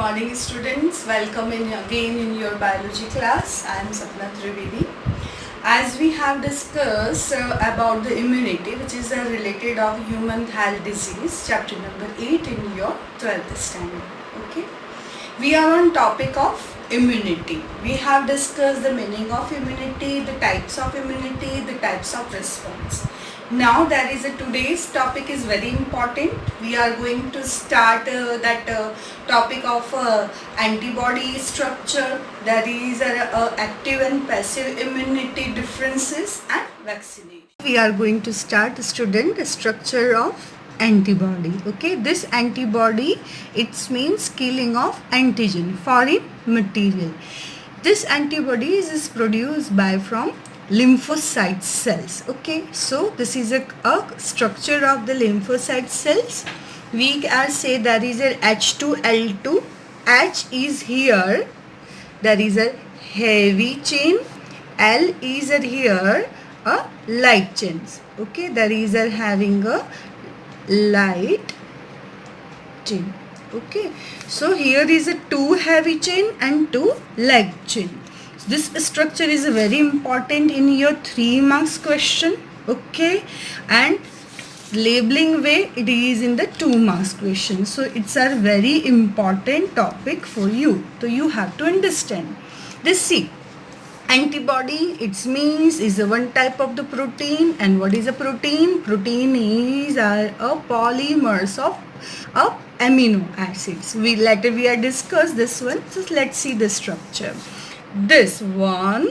Morning students, welcome again in your biology class. I am Sapna Trivedi. As we have discussed about the immunity, which is related of human health disease, chapter number 8 in your 12th standard. Okay, we are on topic of immunity. We have discussed the meaning of immunity, the types of immunity, the types of response. Now there is today's topic is very important. We are going to start that topic of antibody structure. There is active and passive immunity differences and vaccination. We are going to start student structure of antibody. Okay, this antibody, it means killing of antigen, foreign material. This antibody is produced by from lymphocyte cells. Okay, so this is a structure of the lymphocyte cells. We can say there is a H2L2. H is here, there is a heavy chain. L is here a light chains. Okay, there is a having a light chain. Okay, so here is a 2 heavy chain and 2 light chain. This structure is very important in your 3 marks question. Okay, and labeling way it is in the 2 marks question. So it's a very important topic for you. So you have to understand this. See, antibody, it means is a one type of the protein. And what is a protein? Protein is a polymers of amino acids. We are discuss this one. So let's see the structure. This one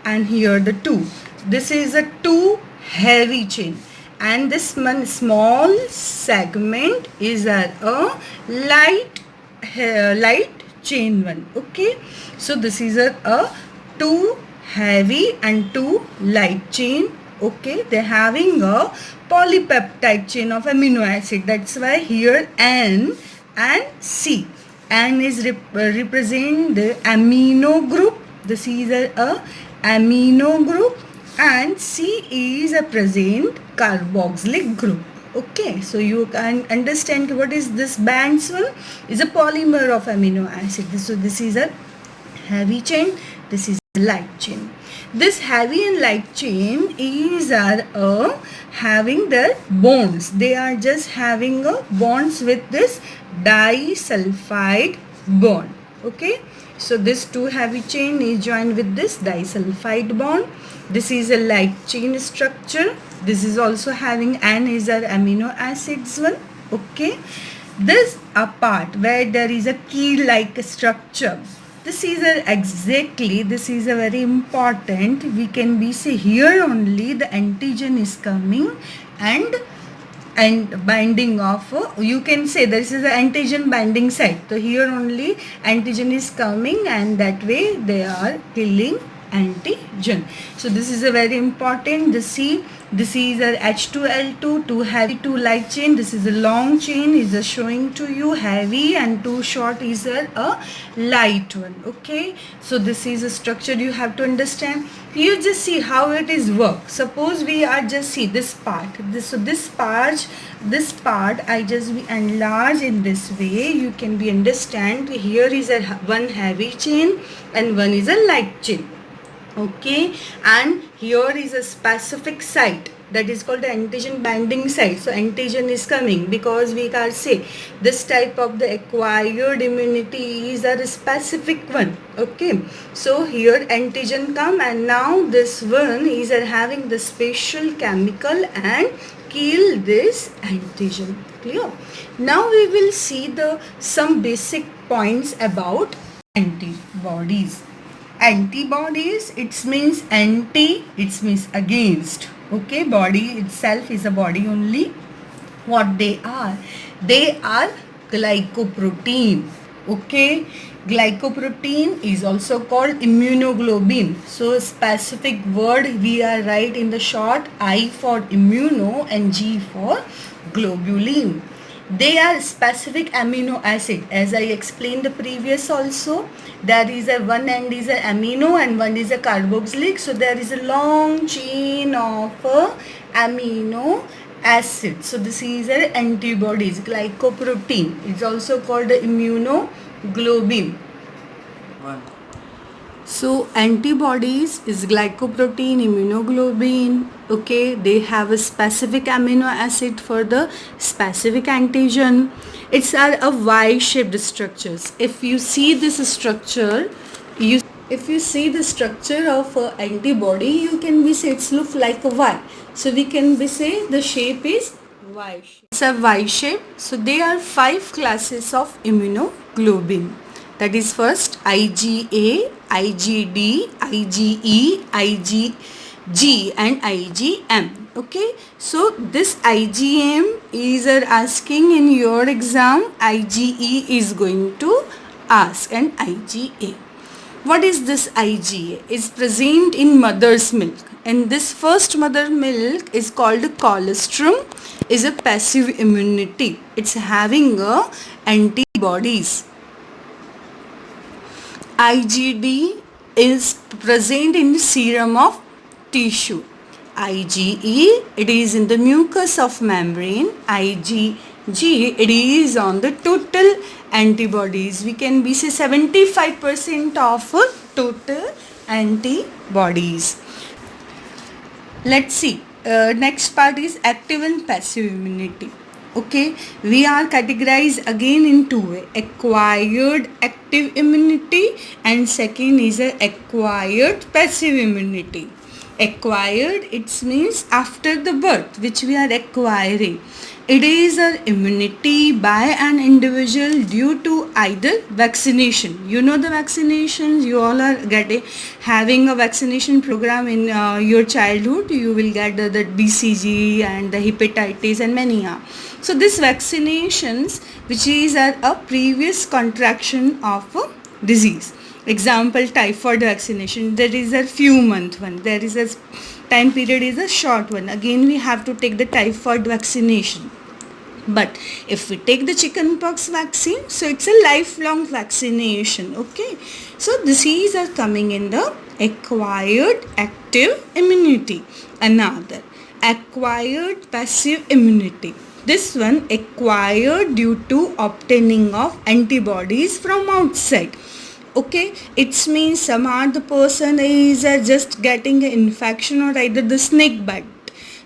and here the 2. This is a 2 heavy chain, and this one small segment is a light chain one. Okay, so this is a 2 heavy and 2 light chain. Okay, they're having a polypeptide chain of amino acid. That's why here N and C. N is represent the amino group. This is a amino group, and C is a present carboxylic group. Okay, so you can understand what is this bands one is a polymer of amino acid. So this is a heavy chain, this is a light chain. This heavy and light chain is having their bonds. They are just having a bonds with this disulfide bond. Okay, so this 2 heavy chain is joined with this disulfide bond. This is a light chain structure. This is also having N is our amino acids one. Okay, this a part where there is a key like structure. This is exactly, this is a very important. We can be say here only the antigen is coming and binding of, you can say this is the antigen binding site. So here only antigen is coming, and that way they are killing antigen. So this is a very important. This is a H2L2, 2 heavy, 2 light chain. This is a long chain is showing to you heavy, and 2 short is a light one. Okay, so this is a structure you have to understand. You just see how it is work. Suppose we are just see this part. This part I just be enlarge in this way. You can be understand. Here is a one heavy chain and one is a light chain. Okay, and here is a specific site that is called the antigen binding site. So antigen is coming because we can say this type of the acquired immunity is a specific one. Okay, so here antigen come, and now this one is having the special chemical and kill this antigen. Clear? Now we will see the some basic points about antibodies. Antibodies, it means anti, it means against. Okay, body itself is a body only. What they are glycoprotein. Okay, glycoprotein is also called immunoglobulin. So specific word we are write in the short, I for immuno and G for globulin. They are specific amino acid. As I explained the previous also, there is a one end is a amino and one is a carboxylic. So there is a long chain of amino acid. So this is an antibodies, glycoprotein. It's also called the immunoglobulin. Globin. One. So antibodies is glycoprotein, immunoglobulin. Okay, they have a specific amino acid for the specific antigen. It's a Y-shaped structures. If you see this structure, if you see the structure of a antibody, you can be say it's look like a Y. So we can be say the shape is Y shape. It's a Y shape. So there are 5 classes of immunoglobulin. That is first IgA, IgD, IgE, IgG and IgM. Okay, so this IgM is asking in your exam, IgE is going to ask, and IgA. What is this IgA? It's present in mother's milk, and this first mother milk is called colostrum, is a passive immunity. It's having antibodies. IgD is present in serum of tissue. IgE, it is in the mucus of membrane. IgG, it is on the total antibodies. We can be say 75% of total antibodies. Let's see. Next part is active and passive immunity. Okay, we are categorized again in two ways: acquired active immunity and second is a acquired passive immunity. Acquired, it means after the birth, which we are acquiring. It is an immunity by an individual due to either vaccination. You know the vaccinations, you all are having a vaccination program in your childhood. You will get the BCG and the hepatitis and many are. So this vaccinations, which is a previous contraction of a disease. Example, typhoid vaccination, there is a few month one, there is a time period is a short one. Again we have to take the typhoid vaccination. But if we take the chickenpox vaccine, so it's a lifelong vaccination. Okay, so diseases are coming in the acquired active immunity. Another acquired passive immunity. This one acquired due to obtaining of antibodies from outside. Okay, it means somehow the person is just getting an infection or either the snake bite.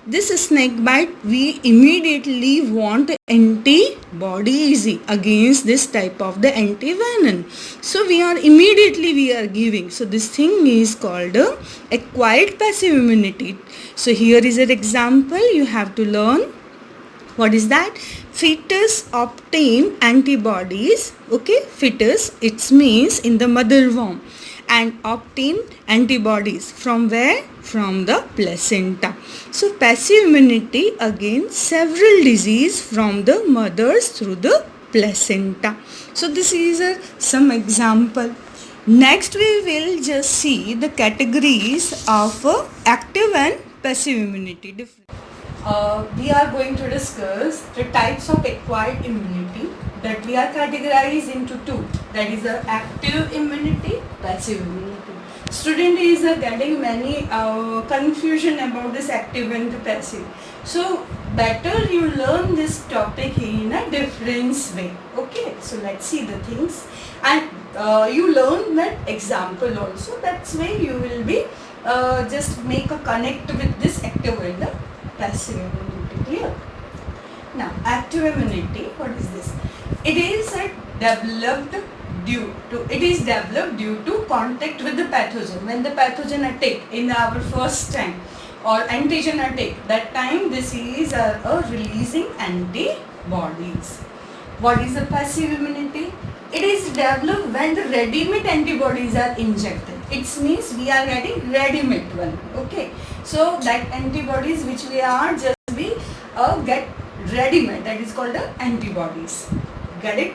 This snake bite, we immediately want antibodies against this type of the antivenom. So we are giving. So this thing is called acquired passive immunity. So here is an example. You have to learn. What is that? Fetus obtain antibodies. Okay, fetus, it means in the mother womb, and obtain antibodies from where? From the placenta. So passive immunity against several disease from the mothers through the placenta. So this is some example. Next we will just see the categories of active and passive immunity. We are going to discuss the types of acquired immunity that we are categorized into two. That is the active immunity, passive immunity. Student is getting many confusion about this active and the passive. So better you learn this topic in a different way. Okay, so let's see the things, and you learn that example also. That's why you will be just make a connect with this active and the passive immunity. Clear? Now, active immunity, what is this? It is developed due to contact with the pathogen. When the pathogen attack in our first time or antigen attack, that time this is releasing antibodies. What is the passive immunity? It is developed when the ready-made antibodies are injected. It means we are getting ready-made one. Okay, so that antibodies which we are just get ready-made, that is called the antibodies. Get it?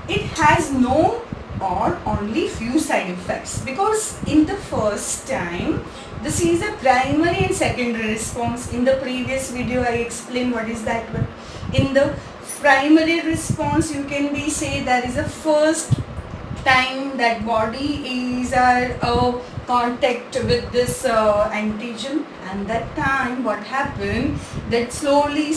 It has no or only few side effects, because in the first time this is a primary and secondary response. In the previous video I explained what is that one. In the primary response, you can be say there is a first time that body is contact with this antigen, and that time what happened, that slowly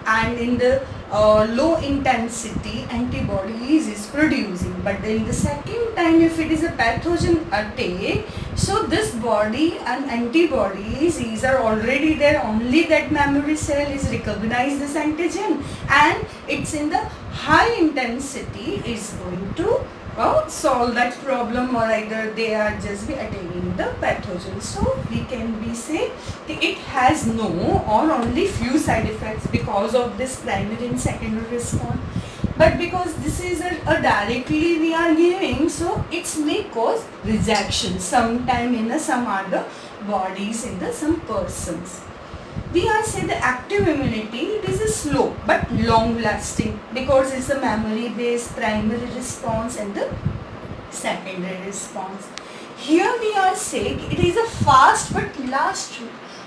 and in the low intensity antibodies is producing. But in the second time, if it is a pathogen attack, so this body and antibodies is are already there, only that memory cell is recognize this antigen, and it's in the high intensity is going to solve that problem, or either they are just be attaining the pathogen. So we can be say it has no or only few side effects because of this primary and secondary response. But because this is a directly we are giving, so it's may cause rejection sometime in some other bodies in the some persons. We are say the active immunity, it is a slow but long lasting because it's a memory based primary response and the secondary response. Here we are saying it is a fast but last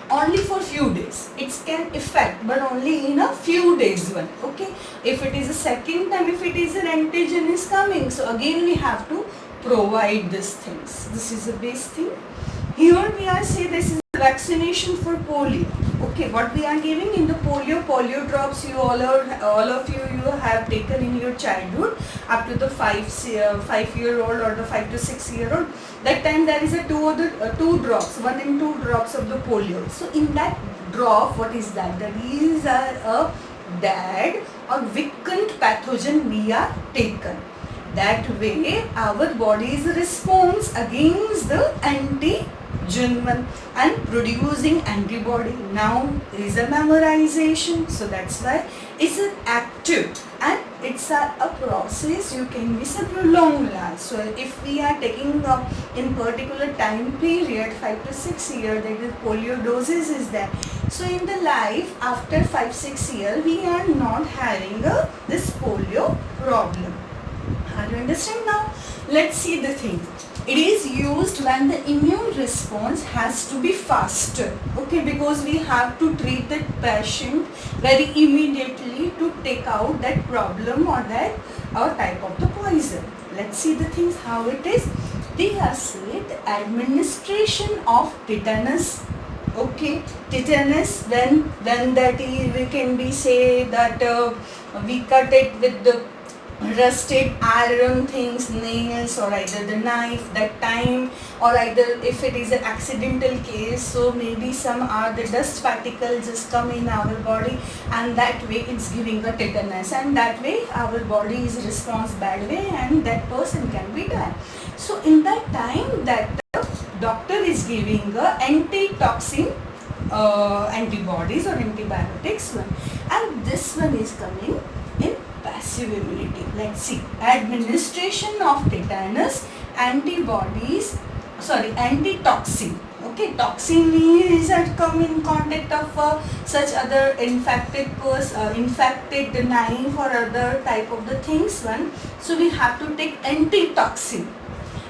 only for few days. It can affect but only in a few days one. Okay, if it is a second time, if it is an antigen is coming, so again we have to provide these things. This is a base thing. Here we are saying this is vaccination for polio. Okay, what we are giving in the polio drops, you all of you have taken in your childhood up to the 5-year-old or the 5 to 6-year-old. That time there is a two drops, 1 and 2 drops of the polio. So in that drop, what is that? These are a dead or weakened pathogen we are taken. That way our body's response against the antigen and producing antibody. Now is a memorization, so that's why it's an active and it's a process you can be long last. So if we are taking in particular time period 5 to 6 years, that is polio doses is there. So in the life after 5-6 years we are not having this polio problem. How do you understand now? Let's see the thing. It is used when the immune response has to be faster. Okay, because we have to treat that patient very immediately to take out that problem or that type of the poison. Let's see the things how it is. They have said the administration of tetanus. Okay, tetanus when that is, we can be say that we cut it with the rusted iron things, nails or either the knife that time, or either if it is an accidental case, so maybe some are the dust particles just come in our body and that way it's giving a tetanus, and that way our body is response bad way and that person can be died. So in that time that the doctor is giving a antitoxin antibodies or antibiotics one, and this one is coming in passive immunity. Let's see. Administration of tetanus antibodies, antitoxin. Okay, toxin is come in contact of such other infected knife or other type of the things one. So we have to take antitoxin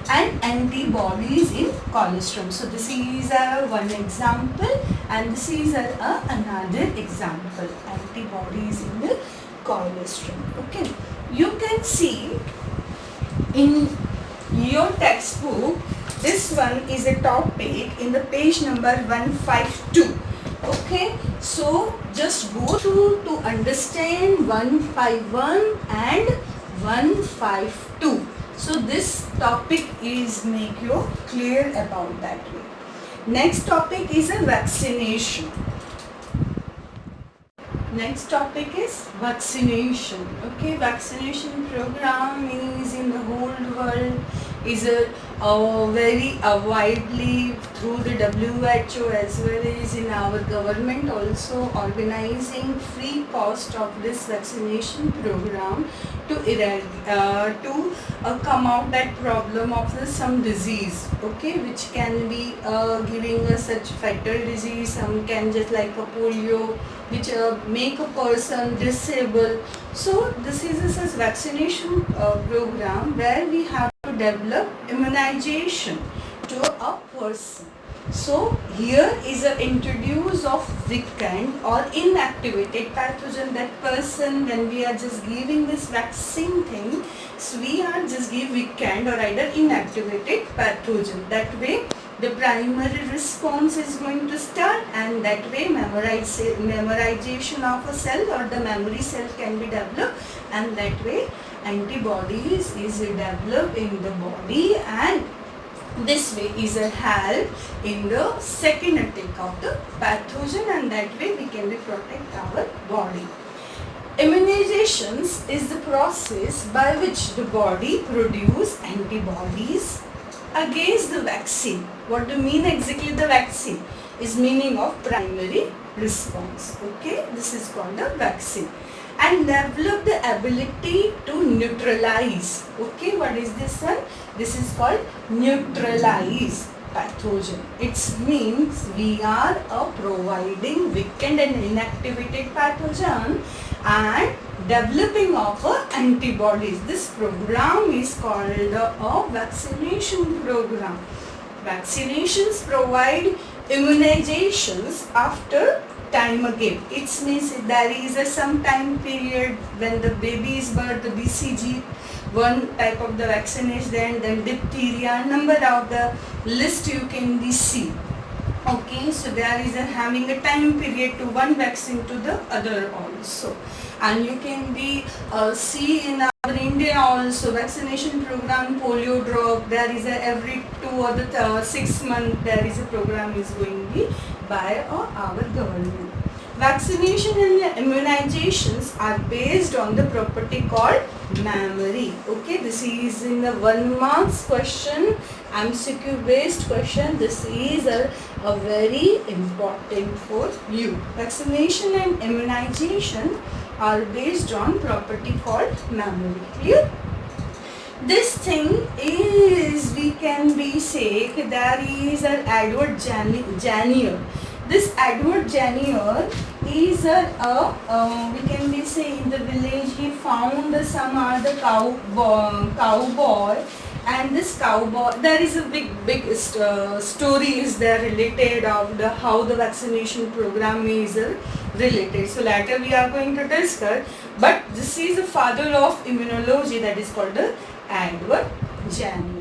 and antibodies in colostrum. So this is one example, and this is another example. Antibodies in the colostrum. Okay, you can see in your textbook this one is a topic in the page number 152. Okay, so just go through to understand 151 and 152. So this topic is make you clear about that way. Next topic is a vaccination. Next topic is vaccination. Okay, vaccination program is in the whole world, is very widely through the WHO as well as in our government also organizing free cost of this vaccination program to come out that problem of some disease. Okay, which can be giving us such fatal disease. Some can just like a polio, which make a person disabled. So this is a such vaccination program where we have to develop immunization to a person. So here is a introduce of weakened or inactivated pathogen. That person, when we are just giving this vaccine thing, so we are just give weakened or either inactivated pathogen. That way the primary response is going to start, and that way memorization of a cell or the memory cell can be developed, and that way antibodies is developed in the body, and this way is a help in the second attack of the pathogen, and that way we can protect our body. Immunizations is the process by which the body produce antibodies against the vaccine. What do you mean exactly the vaccine? Is meaning of primary response. Okay, this is called the vaccine. And develop the ability to neutralize. Okay, what is this one? This is called neutralize pathogen. It means we are providing weakened and inactivated pathogen and developing of antibodies. This program is called a vaccination program. Vaccinations provide immunizations after time again. It means there is some time period when the baby is birth, the BCG, one type of the vaccine is there, and then diphtheria, number of the list you can be see. Okay, so there is having a time period to one vaccine to the other also, and you can be see in our India also vaccination program, polio drop. There is every 2 or the 6 months there is a program is going to be by our government. Vaccination and immunizations are based on the property called memory. Okay, this is in the 1 marks question, MCQ based question. This is a very important for you. Vaccination and immunization are based on property called memory. Clear? This thing is, we can be say there is an Edward Jenner. This Edward Jenner is we can be say in the village he found some other cowboy, and this cowboy, there is a big story is there related of the how the vaccination program is related. So later we are going to discuss, but this is the father of immunology, that is called the Edward Jenner.